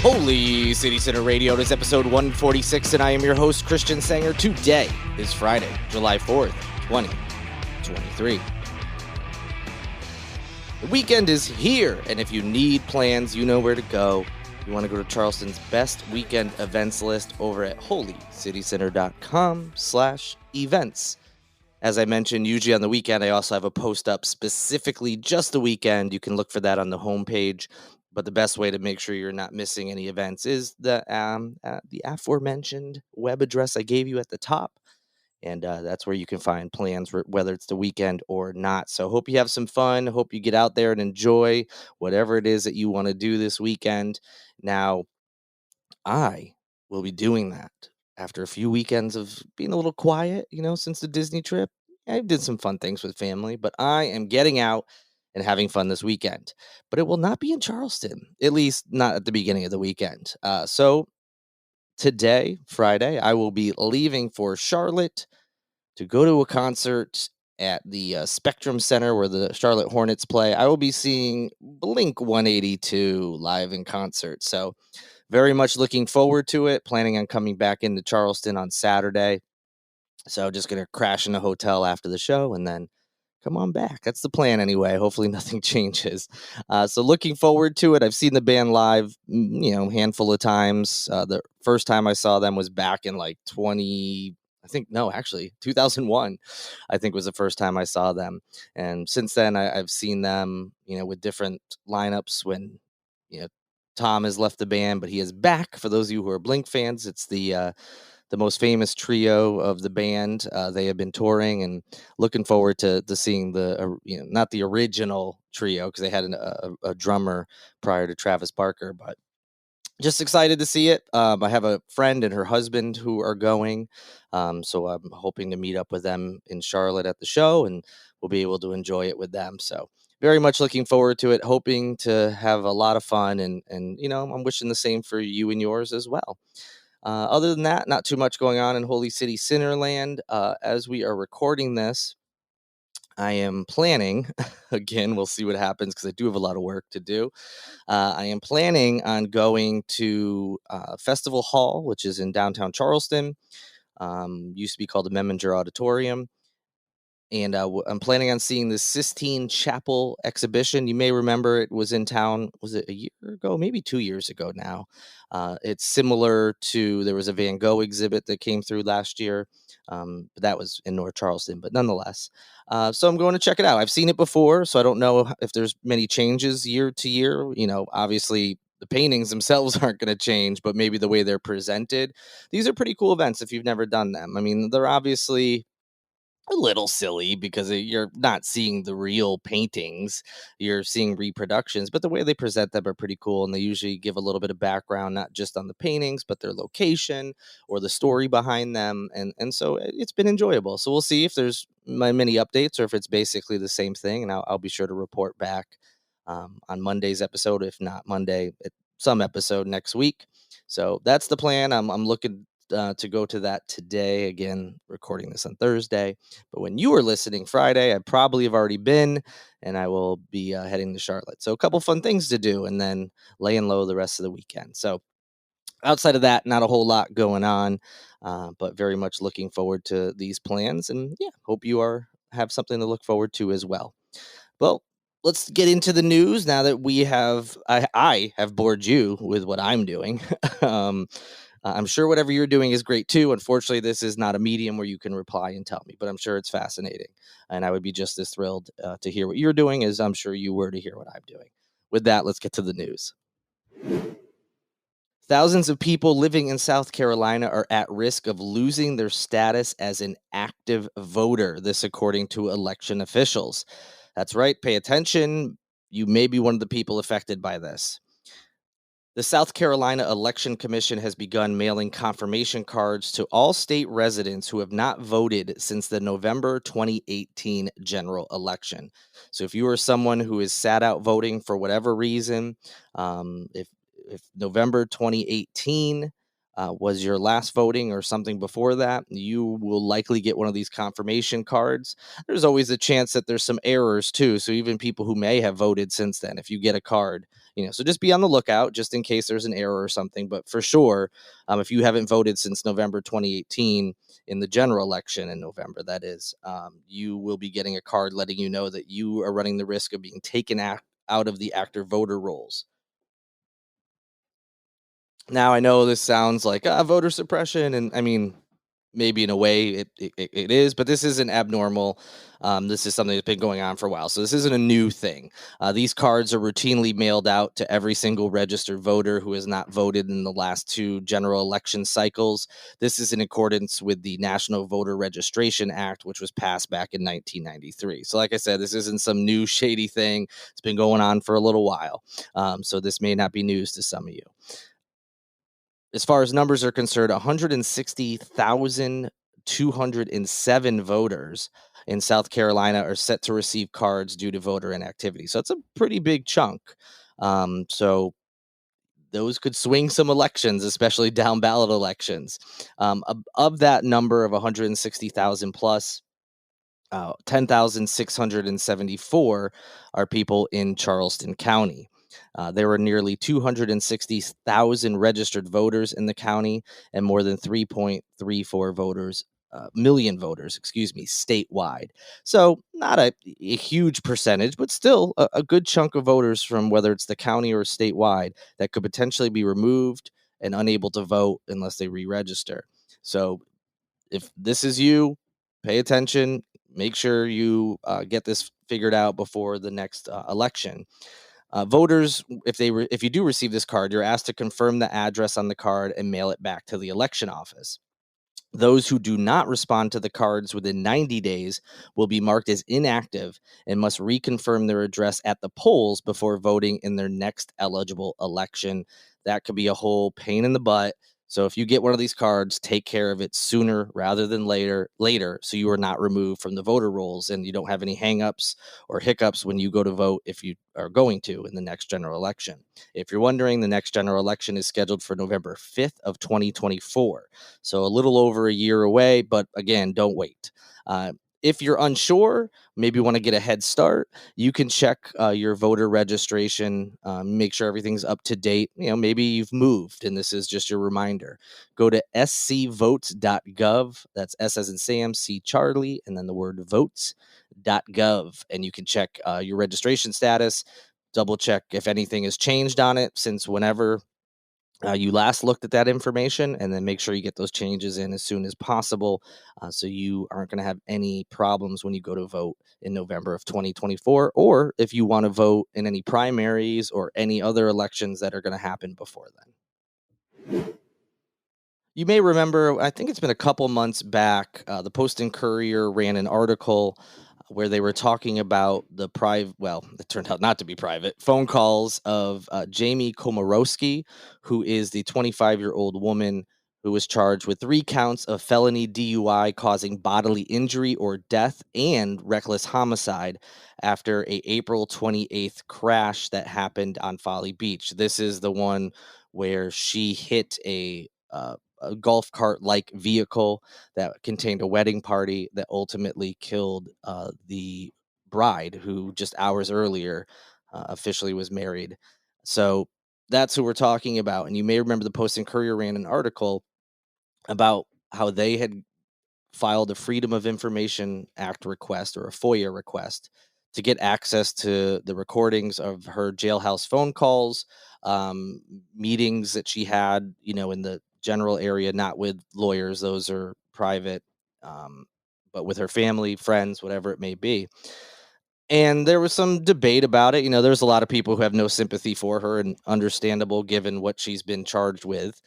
Holy City Center Radio. It is episode 146, and I am your host, Christian Sanger. Today is Friday, July 4th, 2023. The weekend is here, and if you need plans, you know where to go. You want to go to Charleston's best weekend events list over at holycitycenter.com/events. As I mentioned, usually on the weekend, I also have a post up specifically just the weekend. You can look for that on the homepage. But the best way to make sure you're not missing any events is the aforementioned web address I gave you at the top. And that's where you can find plans, whether it's the weekend or not. So hope you have some fun. Hope you get out there and enjoy whatever it is that you want to do this weekend. Now, I will be doing that after a few weekends of being a little quiet, since the Disney trip. I did some fun things with family, but I am getting out and having fun this weekend. But it will not be in Charleston, at least not at the beginning of the weekend. So today, Friday, I will be leaving for Charlotte to go to a concert at the Spectrum Center where the Charlotte Hornets play. I will be seeing Blink 182 live in concert. So very much looking forward to it. Planning on coming back into Charleston on Saturday. So just going to crash in a hotel after the show and then come on back. That's the plan anyway. Hopefully nothing changes. So looking forward to it. I've seen the band live, handful of times. The first time I saw them was back in 2001, I think was the first time I saw them. And since then I've seen them, with different lineups when, Tom has left the band, but he is back. For those of you who are Blink fans, it's the most famous trio of the band. They have been touring, and looking forward to seeing the not the original trio, because they had a drummer prior to Travis Barker, but just excited to see it. I have a friend and her husband who are going, so I'm hoping to meet up with them in Charlotte at the show, and we'll be able to enjoy it with them. So very much looking forward to it, hoping to have a lot of fun, and I'm wishing the same for you and yours as well. Other than that, not too much going on in Holy City Centerland. As we are recording this, I am planning, again, we'll see what happens because I do have a lot of work to do. I am planning on going to Festival Hall, which is in downtown Charleston. Used to be called the Memminger Auditorium. And I'm planning on seeing the Sistine Chapel exhibition. You may remember it was in town. Was it a year ago? Maybe 2 years ago now. It's similar to, there was a Van Gogh exhibit that came through last year. But that was in North Charleston, but nonetheless. So I'm going to check it out. I've seen it before, so I don't know if there's many changes year to year. Obviously the paintings themselves aren't going to change, but maybe the way they're presented. These are pretty cool events if you've never done them. I mean, they're obviously a little silly because you're not seeing the real paintings, you're seeing reproductions, but the way they present them are pretty cool, and they usually give a little bit of background, not just on the paintings but their location or the story behind them, and so it's been enjoyable. So we'll see if there's many updates or if it's basically the same thing, and I'll be sure to report back on Monday's episode, if not Monday, some episode next week. So that's the plan. I'm looking to go to that today. Again, recording this on Thursday, but when you are listening Friday, I probably have already been, and I will be heading to Charlotte. So a couple fun things to do, and then laying low the rest of the weekend. So outside of that, not a whole lot going on, but very much looking forward to these plans, and hope you have something to look forward to as well. Well, let's get into the news now that I have bored you with what I'm doing. I'm sure whatever you're doing is great too. Unfortunately, this is not a medium where you can reply and tell me, but I'm sure it's fascinating. And I would be just as thrilled to hear what you're doing as I'm sure you were to hear what I'm doing. With that, let's get to the news. Thousands of people living in South Carolina are at risk of losing their status as an active voter. This, according to election officials. That's right. Pay attention. You may be one of the people affected by this. The South Carolina Election Commission has begun mailing confirmation cards to all state residents who have not voted since the November 2018 general election. So if you are someone who is sat out voting for whatever reason, if November 2018 was your last voting or something before that, you will likely get one of these confirmation cards. There's always a chance that there's some errors too. So even people who may have voted since then, if you get a card, so just be on the lookout just in case there's an error or something. But for sure, if you haven't voted since November 2018 in the general election in November, that is, you will be getting a card letting you know that you are running the risk of being taken out of the active voter rolls. Now I know this sounds like voter suppression, and I mean, maybe in a way it is, but this isn't abnormal. This is something that's been going on for a while, so this isn't a new thing. These cards are routinely mailed out to every single registered voter who has not voted in the last two general election cycles. This is in accordance with the National Voter Registration Act, which was passed back in 1993. So, like I said, this isn't some new shady thing. It's been going on for a little while, so this may not be news to some of you. As far as numbers are concerned, 160,207 voters in South Carolina are set to receive cards due to voter inactivity. So it's a pretty big chunk. So those could swing some elections, especially down ballot elections. Of that number of 160,000 plus, 10,674 are people in Charleston County. There were nearly 260,000 registered voters in the county and more than 3.34 million voters, statewide. So not a huge percentage, but still a good chunk of voters from whether it's the county or statewide that could potentially be removed and unable to vote unless they re-register. So if this is you, pay attention. Make sure you get this figured out before the next election. Voters, if you do receive this card, you're asked to confirm the address on the card and mail it back to the election office. Those who do not respond to the cards within 90 days will be marked as inactive and must reconfirm their address at the polls before voting in their next eligible election. That could be a whole pain in the butt. So if you get one of these cards, take care of it sooner rather than later, so you are not removed from the voter rolls and you don't have any hangups or hiccups when you go to vote if you are going to in the next general election. If you're wondering, the next general election is scheduled for November 5th of 2024. So a little over a year away, but again, don't wait. If you're unsure, maybe want to get a head start, you can check your voter registration, make sure everything's up to date. Maybe you've moved and this is just your reminder. Go to scvotes.gov. That's S as in Sam, C Charlie, and then the word votes.gov. And you can check your registration status, double check if anything has changed on it since whenever you last looked at that information, and then make sure you get those changes in as soon as possible so you aren't going to have any problems when you go to vote in November of 2024, or if you want to vote in any primaries or any other elections that are going to happen before then. You may remember, I think it's been a couple months back, the Post and Courier ran an article where they were talking about the private, well, it turned out not to be private, phone calls of Jamie Komorowski, who is the 25-year-old woman who was charged with 3 counts of felony DUI causing bodily injury or death and reckless homicide after a April 28th crash that happened on Folly Beach. This is the one where she hit a golf cart like vehicle that contained a wedding party that ultimately killed the bride, who just hours earlier officially was married. So that's who we're talking about. And you may remember the Post and Courier ran an article about how they had filed a Freedom of Information Act request, or a FOIA request, to get access to the recordings of her jailhouse phone calls, um, meetings that she had, in the general area, not with lawyers, those are private, um, but with her family, friends, whatever it may be. And there was some debate about it. There's a lot of people who have no sympathy for her, and understandable given what she's been charged with.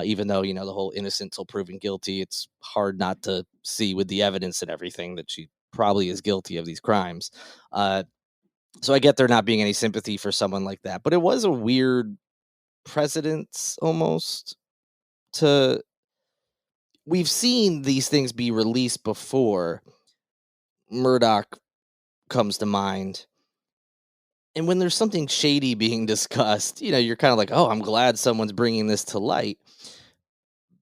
Even though, the whole innocent till proven guilty, it's hard not to see with the evidence and everything that she probably is guilty of these crimes. Uh, so I get there not being any sympathy for someone like that. But it was a weird precedence almost to. We've seen these things be released before. Murdoch comes to mind. And when there's something shady being discussed, you're kind of like, oh, I'm glad someone's bringing this to light.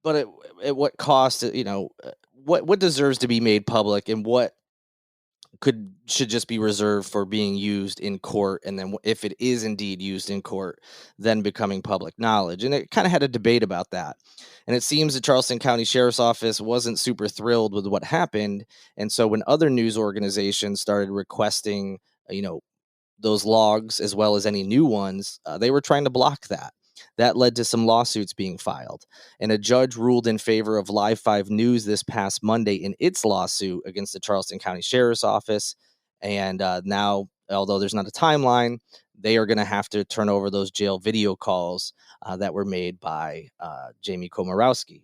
but at what cost? What deserves to be made public, and what should just be reserved for being used in court, and then if it is indeed used in court, then becoming public knowledge. And it kind of had a debate about that, and it seems the Charleston County Sheriff's Office wasn't super thrilled with what happened. And so when other news organizations started requesting you know those logs as well as any new ones, they were trying to block that. That led to some lawsuits being filed, and a judge ruled in favor of Live 5 News this past Monday in its lawsuit against the Charleston County Sheriff's Office. And now, although there's not a timeline, they are going to have to turn over those jail video calls that were made by Jamie Komorowski.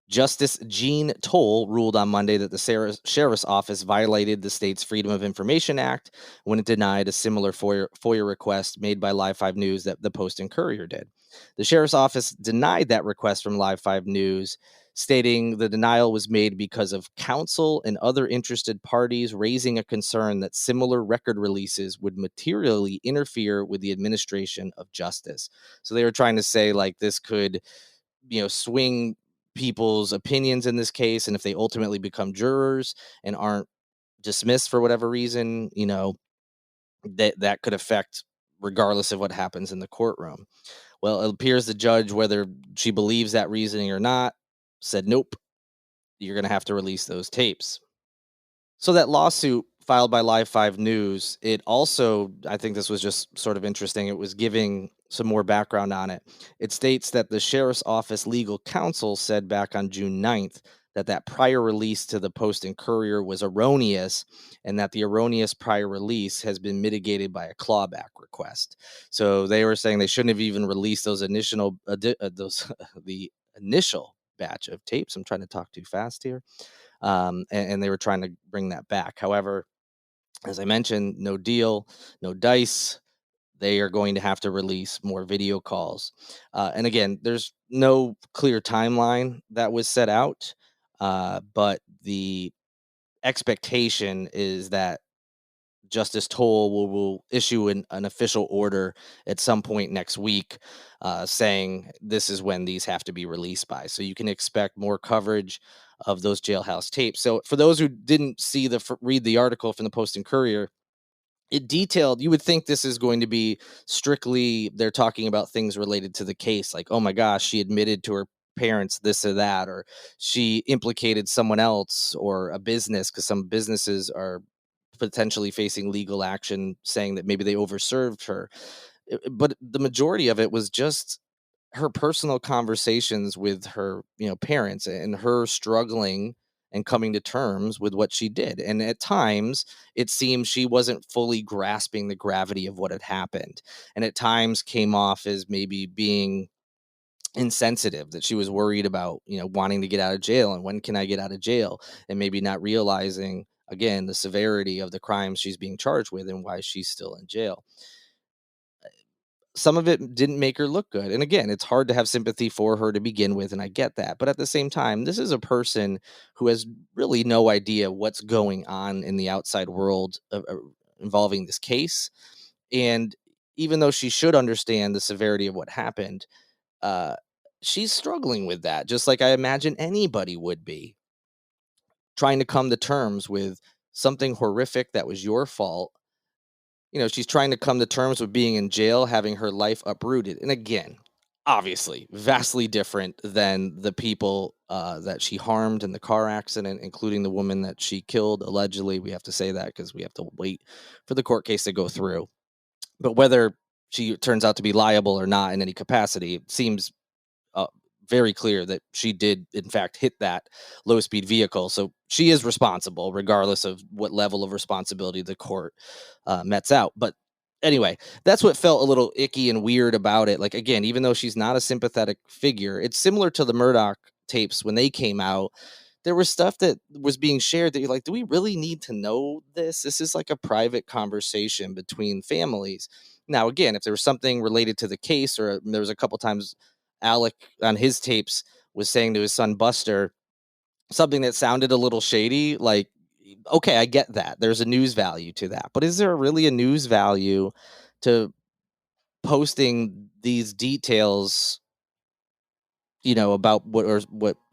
Justice Jean Toll ruled on Monday that the Sheriff's Office violated the state's Freedom of Information Act when it denied a similar FOIA request made by Live 5 News that the Post and Courier did. The Sheriff's Office denied that request from Live 5 News, stating the denial was made because of counsel and other interested parties raising a concern that similar record releases would materially interfere with the administration of justice. So they were trying to say, like, this could swing people's opinions in this case, and if they ultimately become jurors and aren't dismissed for whatever reason, that could affect regardless of what happens in the courtroom. Well, it appears the judge, whether she believes that reasoning or not, said nope, you're going to have to release those tapes. So that lawsuit filed by Live 5 News, it also, I think this was just sort of interesting. It was giving some more background on it. It states that the Sheriff's Office legal counsel said back on June 9th that prior release to the Post and Courier was erroneous, and that the erroneous prior release has been mitigated by a clawback request. So they were saying they shouldn't have even released those the initial batch of tapes. I'm trying to talk too fast here. And they were trying to bring that back. However, as I mentioned, no deal, no dice. They are going to have to release more video calls. And again, there's no clear timeline that was set out, but the expectation is that Justice Toll will issue an official order at some point next week, saying this is when these have to be released by. So you can expect more coverage of those jailhouse tapes. So for those who didn't read the article from the Post and Courier, it detailed, you would think this is going to be strictly, they're talking about things related to the case, like, oh my gosh, she admitted to her parents this or that, or she implicated someone else or a business, because some businesses are potentially facing legal action saying that maybe they overserved her. But the majority of it was just her personal conversations with her, parents, and her struggling and coming to terms with what she did. And at times, it seemed she wasn't fully grasping the gravity of what had happened. And at times came off as maybe being insensitive, that she was worried about, wanting to get out of jail, and when can I get out of jail, and maybe not realizing again the severity of the crimes she's being charged with and why she's still in jail. Some of it didn't make her look good. And again, it's hard to have sympathy for her to begin with, and I get that. But at the same time, this is a person who has really no idea what's going on in the outside world involving this case. And even though she should understand the severity of what happened, uh, she's struggling with that, just like I imagine anybody would be, trying to come to terms with something horrific that was your fault. She's trying to come to terms with being in jail, having her life uprooted. And again, obviously, vastly different than the people that she harmed in the car accident, including the woman that she killed, allegedly. We have to say that because we have to wait for the court case to go through. But whether she turns out to be liable or not in any capacity, it seems uh, very clear that she did, in fact, hit that low speed vehicle. So she is responsible, regardless of what level of responsibility the court mets out. But anyway, that's what felt a little icky and weird about it. Like, again, even though she's not a sympathetic figure, it's similar to the Murdoch tapes when they came out. There was stuff that was being shared that you're like, do we really need to know this? This is like a private conversation between families. Now, again, if there was something related to the case, or there was a couple times Alec on his tapes was saying to his son Buster something that sounded a little shady, like, okay, I get that. There's a news value to that. But is there really a news value to posting these details about what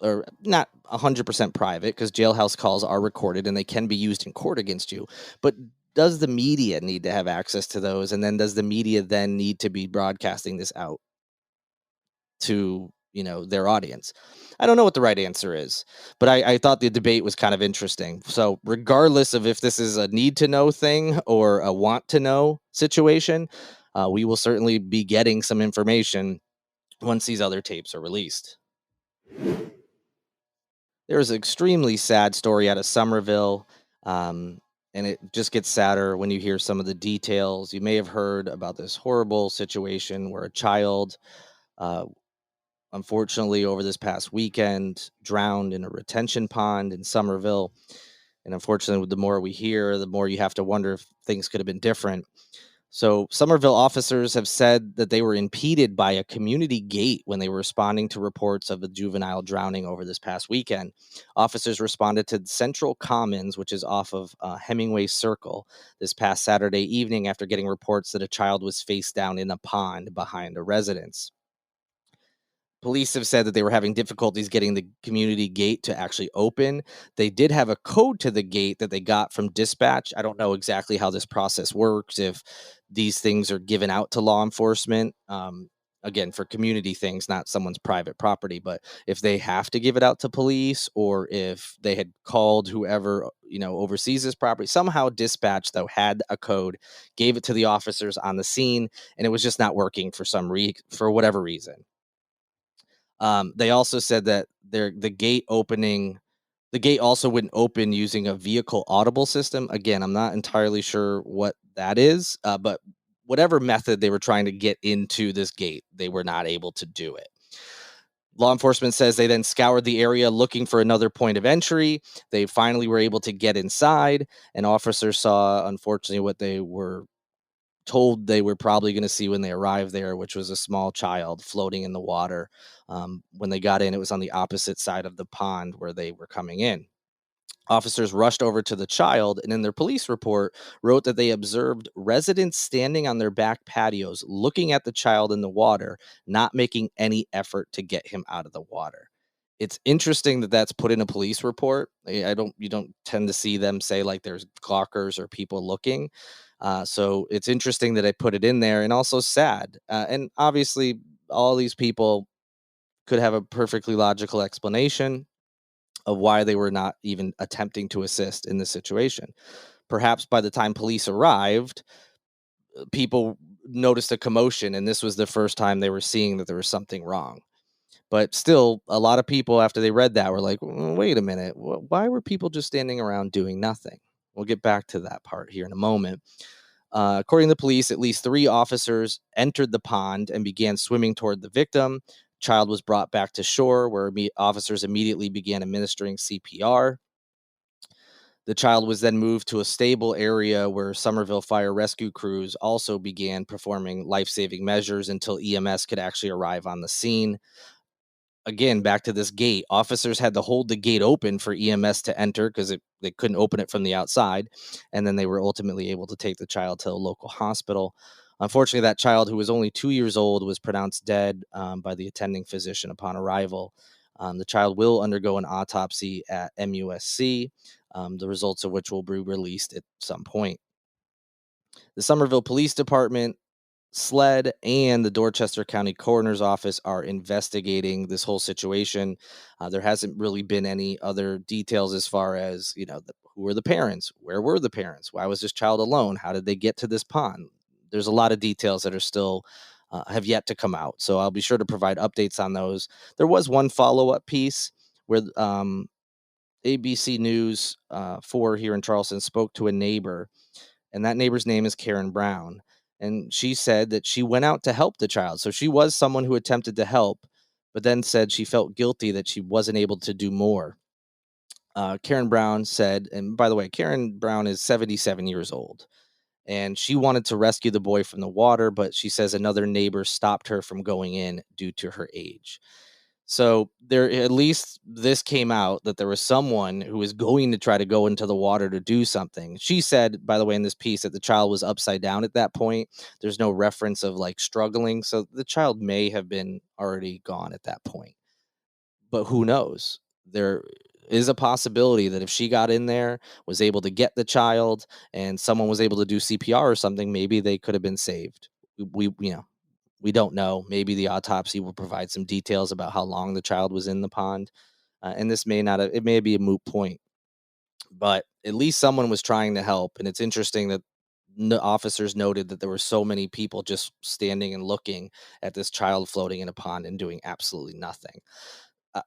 are not 100% private, because jailhouse calls are recorded and they can be used in court against you. But does the media need to have access to those? And then does the media then need to be broadcasting this out to, their audience? I don't know what the right answer is, but I thought the debate was kind of interesting. So regardless of if this is a need to know thing or a want to know situation, we will certainly be getting some information once these other tapes are released. There was an extremely sad story out of Summerville, um, and it just gets sadder when you hear some of the details. You may have heard about this horrible situation where a child, uh, unfortunately, over this past weekend, drowned in a retention pond in Summerville. And unfortunately, the more we hear, the more you have to wonder if things could have been different. So, Somerville officers have said that they were impeded by a community gate when they were responding to reports of a juvenile drowning over this past weekend. Officers responded to Central Commons, which is off of Hemingway Circle, this past Saturday evening after getting reports that a child was face down in a pond behind a residence. Police have said that they were having difficulties getting the community gate to actually open. They did have a code to the gate that they got from dispatch. I don't know exactly how this process works, if these things are given out to law enforcement. Again, for community things, not someone's private property, but if they have to give it out to police, or if they had called whoever, oversees this property. Somehow dispatch, though, had a code, gave it to the officers on the scene, and it was just not working for whatever reason. They also said that the gate also wouldn't open using a vehicle audible system. Again, I'm not entirely sure what that is, but whatever method they were trying to get into this gate, they were not able to do it. Law enforcement says they then scoured the area looking for another point of entry. They finally were able to get inside, and officers saw, unfortunately, what they were told they were probably going to see when they arrived there, which was a small child floating in the water. When they got in, it was on the opposite side of the pond where they were coming in. Officers rushed over to the child, and in their police report wrote that they observed residents standing on their back patios looking at the child in the water, not making any effort to get him out of the water. It's interesting that that's put in a police report. You don't tend to see them say like there's gawkers or people looking. So it's interesting that I put it in there, and also sad. And obviously, all these people could have a perfectly logical explanation of why they were not even attempting to assist in this situation. Perhaps by the time police arrived, people noticed a commotion, and this was the first time they were seeing that there was something wrong. But still, a lot of people, after they read that, were like, wait a minute, why were people just standing around doing nothing? We'll get back to that part here in a moment. According to the police, at least 3 officers entered the pond and began swimming toward the victim. Child was brought back to shore, where officers immediately began administering CPR. The child was then moved to a stable area where Summerville fire rescue crews also began performing life-saving measures until EMS could actually arrive on the scene. Again, back to this gate, officers had to hold the gate open for EMS to enter because they couldn't open it from the outside. And then they were ultimately able to take the child to a local hospital. Unfortunately, that child, who was only 2 years old, was pronounced dead by the attending physician upon arrival. The child will undergo an autopsy at MUSC, the results of which will be released at some point. The Somerville Police Department, SLED, and the Dorchester County Coroner's Office are investigating this whole situation. There hasn't really been any other details as far as, who were the parents? Where were the parents? Why was this child alone? How did they get to this pond? There's a lot of details that are still have yet to come out. So I'll be sure to provide updates on those. There was one follow-up piece where ABC News 4 here in Charleston spoke to a neighbor, and that neighbor's name is Karen Brown. And she said that she went out to help the child. So she was someone who attempted to help, but then said she felt guilty that she wasn't able to do more. Karen Brown said, and by the way, Karen Brown is 77 years old, and she wanted to rescue the boy from the water, but she says another neighbor stopped her from going in due to her age. So there, at least this came out that there was someone who was going to try to go into the water to do something. She said, by the way, in this piece, that the child was upside down at that point. There's no reference of like struggling. So the child may have been already gone at that point. but who knows? There is a possibility that if she got in there, was able to get the child, and someone was able to do CPR or something, maybe they could have been saved. We don't know. Maybe the autopsy will provide some details about how long the child was in the pond, and this may not. It may be a moot point, but at least someone was trying to help. And it's interesting that the officers noted that there were so many people just standing and looking at this child floating in a pond and doing absolutely nothing.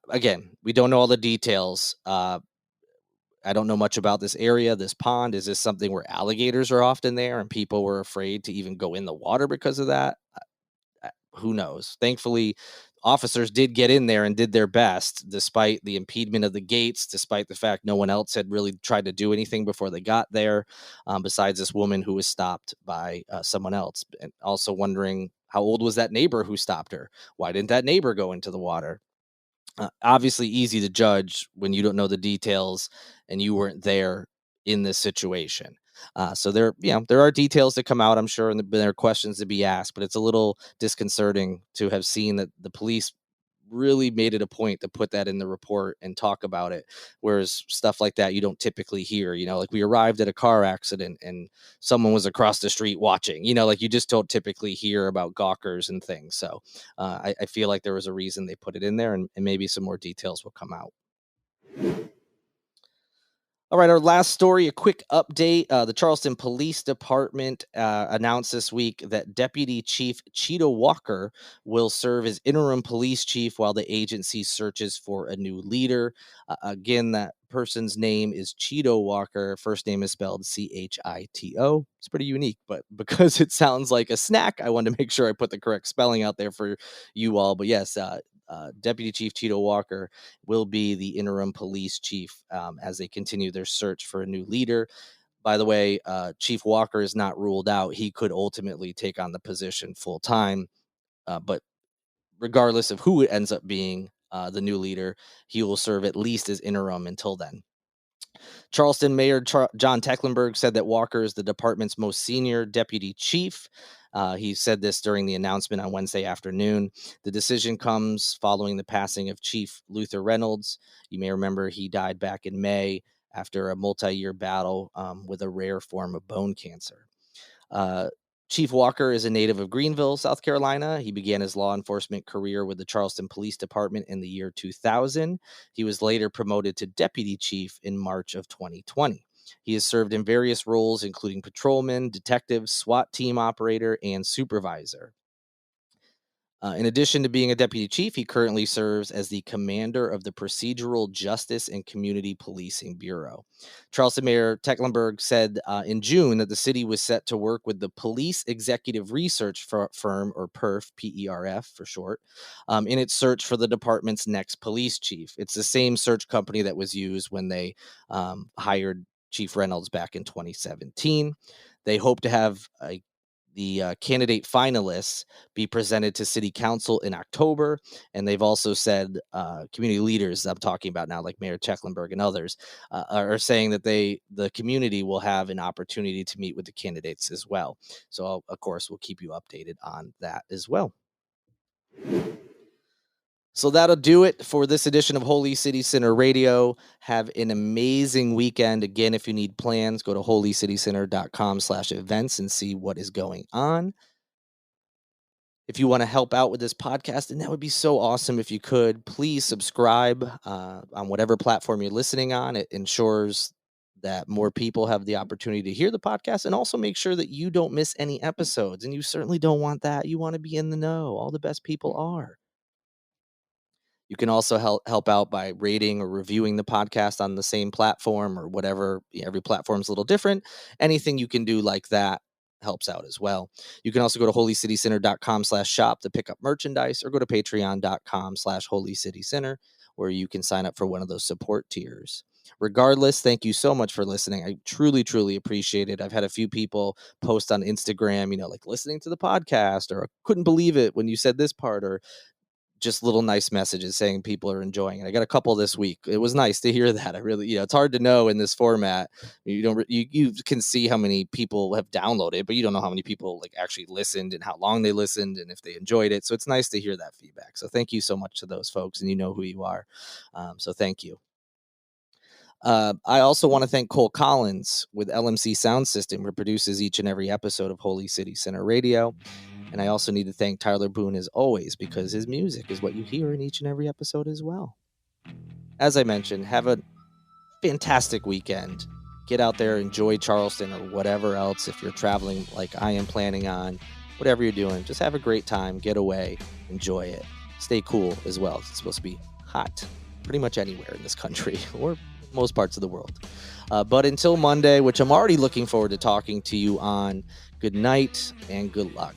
Again, we don't know all the details. I don't know much about this area, this pond. Is this something where alligators are often there and people were afraid to even go in the water because of that? Who knows? Thankfully, officers did get in there and did their best, despite the impediment of the gates, despite the fact no one else had really tried to do anything before they got there, besides this woman who was stopped by someone else. And also wondering, how old was that neighbor who stopped her? Why didn't that neighbor go into the water? Obviously easy to judge when you don't know the details and you weren't there in this situation. So there are details that come out, I'm sure, and there are questions to be asked, but it's a little disconcerting to have seen that the police really made it a point to put that in the report and talk about it. Whereas stuff like that you don't typically hear, like we arrived at a car accident and someone was across the street watching, like you just don't typically hear about gawkers and things. So I feel like there was a reason they put it in there, and maybe some more details will come out. All right, our last story, a quick update. The Charleston Police Department announced this week that Deputy Chief Chito Walker will serve as interim police chief while the agency searches for a new leader. Again, that person's name is Chito Walker. First name is spelled Chito. It's pretty unique, but because it sounds like a snack, I wanted to make sure I put the correct spelling out there for you all. But yes, Deputy Chief Chito Walker will be the interim police chief as they continue their search for a new leader. By the way, Chief Walker is not ruled out. He could ultimately take on the position full time, but regardless of who it ends up being the new leader, he will serve at least as interim until then. Charleston Mayor John Tecklenburg said that Walker is the department's most senior deputy chief. He said this during the announcement on Wednesday afternoon. The decision comes following the passing of Chief Luther Reynolds. You may remember he died back in May after a multi-year battle with a rare form of bone cancer. Uh, Chief Walker is a native of Greenville, South Carolina. He began his law enforcement career with the Charleston Police Department in the year 2000. He was later promoted to deputy chief in March of 2020. He has served in various roles, including patrolman, detective, SWAT team operator, and supervisor. In addition to being a deputy chief, he currently serves as the commander of the Procedural Justice and Community Policing Bureau. Charleston Mayor Tecklenburg said in June that the city was set to work with the Police Executive Research Firm, or PERF, PERF for short, in its search for the department's next police chief. It's the same search company that was used when they hired Chief Reynolds back in 2017. They hope to have the candidate finalists be presented to city council in October. And they've also said community leaders I'm talking about now, like Mayor Tecklenburg and others, are saying that the community will have an opportunity to meet with the candidates as well. So, of course, we'll keep you updated on that as well. So that'll do it for this edition of Holy City Center Radio. Have an amazing weekend. Again, if you need plans, go to holycitycenter.com/events and see what is going on. If you want to help out with this podcast, and that would be so awesome if you could, please subscribe on whatever platform you're listening on. It ensures that more people have the opportunity to hear the podcast, and also make sure that you don't miss any episodes. And you certainly don't want that. You want to be in the know. All the best people are. You can also help out by rating or reviewing the podcast on the same platform or whatever. Every platform's a little different. Anything you can do like that helps out as well. You can also go to holycitycenter.com/shop to pick up merchandise, or go to patreon.com/holycitycenter, where you can sign up for one of those support tiers. Regardless, thank you so much for listening. I truly, truly appreciate it. I've had a few people post on Instagram, like listening to the podcast, or I couldn't believe it when you said this part, or just little nice messages saying people are enjoying it. I got a couple this week. It was nice to hear that. I really, it's hard to know in this format. You can see how many people have downloaded, but you don't know how many people like actually listened and how long they listened and if they enjoyed it. So it's nice to hear that feedback. So thank you so much to those folks, and you know who you are. So thank you. I also want to thank Cole Collins with LMC Sound System, who produces each and every episode of Holy City Center Radio. And I also need to thank Tyler Boone as always, because his music is what you hear in each and every episode as well. As I mentioned, have a fantastic weekend. Get out there, enjoy Charleston or whatever else. If you're traveling like I am planning on, whatever you're doing, just have a great time, get away, enjoy it. Stay cool as well. It's supposed to be hot pretty much anywhere in this country or most parts of the world. But until Monday, which I'm already looking forward to talking to you on, good night and good luck.